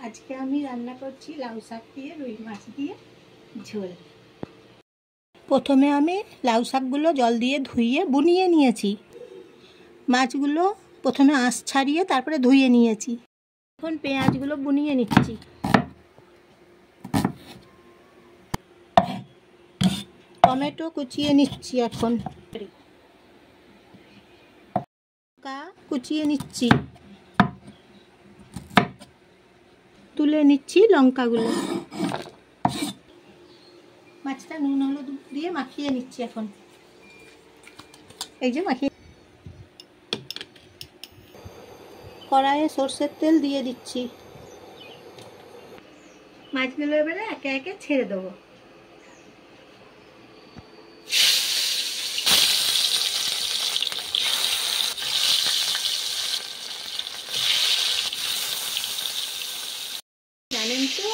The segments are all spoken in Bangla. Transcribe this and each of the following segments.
আজকে আমি রান্না করছি লাউ শাক দিয়ে রুই মাছ দিয়ে ঝোল। প্রথমে আমি লাউ শাকগুলো জল দিয়ে ধুইয়ে বুনিয়ে নিয়েছি। মাছগুলো প্রথমে আঁশ ছাড়িয়ে তারপরে ধুয়ে নিয়েছি। এখন পেঁয়াজগুলো বুনিয়ে নিচ্ছি। টমেটো কুচিয়ে নিচ্ছি। এখন লঙ্কা কুচিয়ে নিচ্ছি। তুলে নিচ্ছি লঙ্কাগুলো। মাছটা নুন হলুদ দিয়ে মাখিয়ে নিচ্ছি। এখন এই যে মাখিয়ে কড়াইয়ে সর্ষের তেল দিয়ে দিচ্ছি। মাছগুলো এবারে একে একে ছেড়ে দেবো। জানেন তো,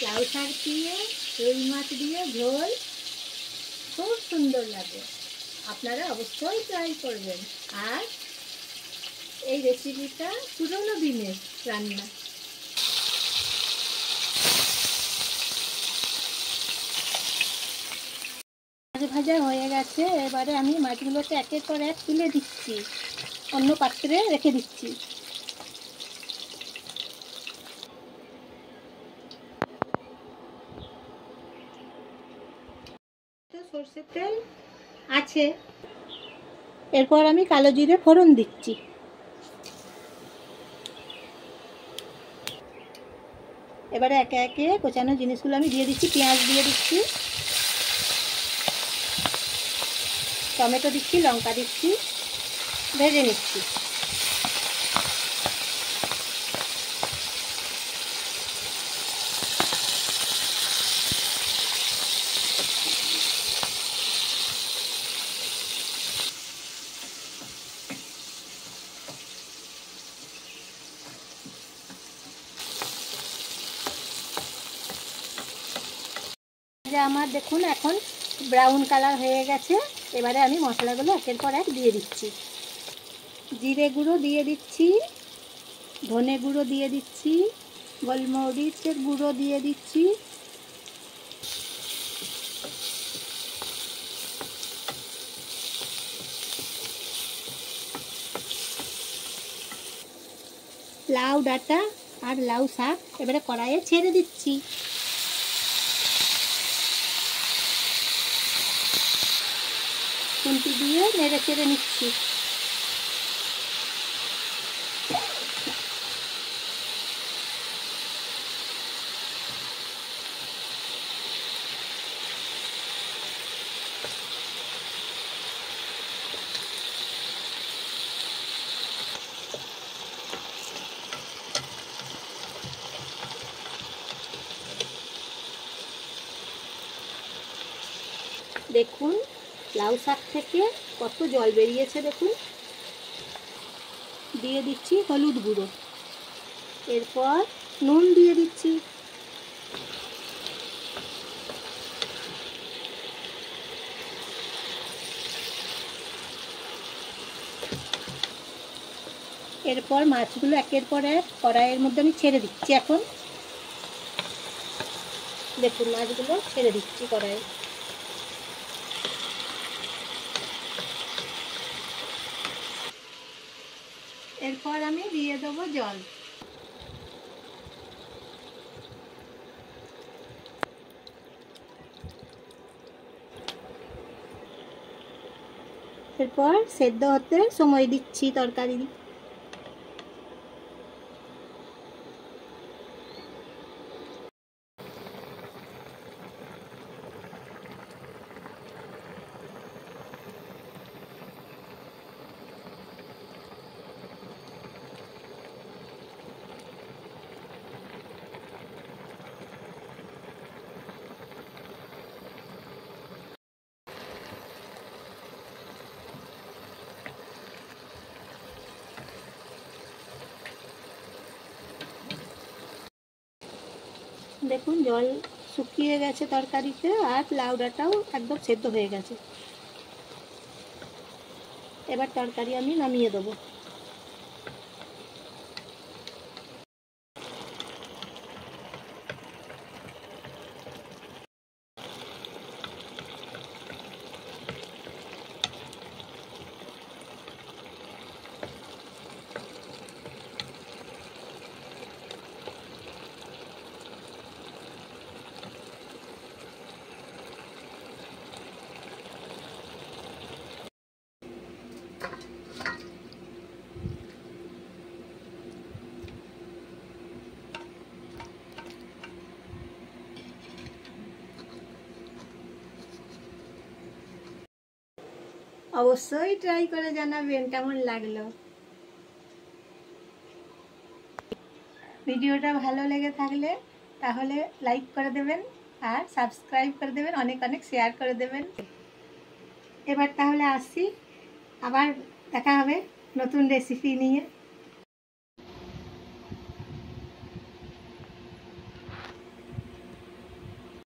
লাউ শাক দিয়ে রুই মাছ দিয়ে ঝোল খুব সুন্দর লাগে। আপনারা অবশ্যই ট্রাই করবেন। আর এই রেসিপিটা পুরোনো দিনের রান্না। মাছ ভাজা হয়ে গেছে। এবারে আমি মাছগুলোকে একের পর এক তুলে দিচ্ছি, অন্য পাত্রে রেখে দিচ্ছি। সরষের তেল আছে, এরপর আমি কালো জিরে ফোড়ন দিচ্ছি। এবারে একে একে কোচানো জিনিসগুলো আমি দিয়ে দিচ্ছি। পেঁয়াজ দিয়ে দিচ্ছি, টমেটো দিচ্ছি, লঙ্কা দিচ্ছি, ভেজে নিচ্ছি। আমার দেখুন এখন ব্রাউন কালার হয়ে গেছে। এবারে আমি মশলাগুলো একের পর এক দিয়ে দিচ্ছি। জিরে গুঁড়ো দিয়ে দিচ্ছি, ধনে গুঁড়ো দিয়ে দিচ্ছি, গোলমরিচের গুঁড়ো দিয়ে দিচ্ছি, লাউ ডাঁটা আর লাউ শাক এবারে কড়াইয়ে ছেড়ে দিচ্ছি। খুন্তি দিয়ে নেড়ে চেড়ে নিচ্ছি। দেখুন লাউ শাক থেকে কত জল বেরিয়েছে। দেখুন, দিয়ে দিচ্ছি হলুদ গুঁড়ো, এরপর নুন দিয়ে দিচ্ছি। এরপর মাছগুলো একের পর এক কড়াইয়ের মধ্যে আমি ছেড়ে দিচ্ছি। এখন দেখুন মাছগুলো ছেড়ে দিচ্ছি কড়াইয়ে। এরপর আমি দিয়ে দেবো জল। এরপর সেদ্ধ হতে সময় দিচ্ছি তরকারি। দেখুন জল শুকিয়ে গেছে তরকারিতে, আর লাউ ডাঁটাও একদম সেদ্ধ হয়ে গেছে। এবার তরকারি আমি নামিয়ে দেবো। অবশ্যই ট্রাই করে জানাবেন কেমন লাগলো। ভিডিওটা ভালো লেগে থাকলে তাহলে লাইক করে দেবেন আর সাবস্ক্রাইব করে দেবেন, অনেক অনেক শেয়ার করে দেবেন। এবার তাহলে আসি, আবার দেখা হবে নতুন রেসিপি নিয়ে।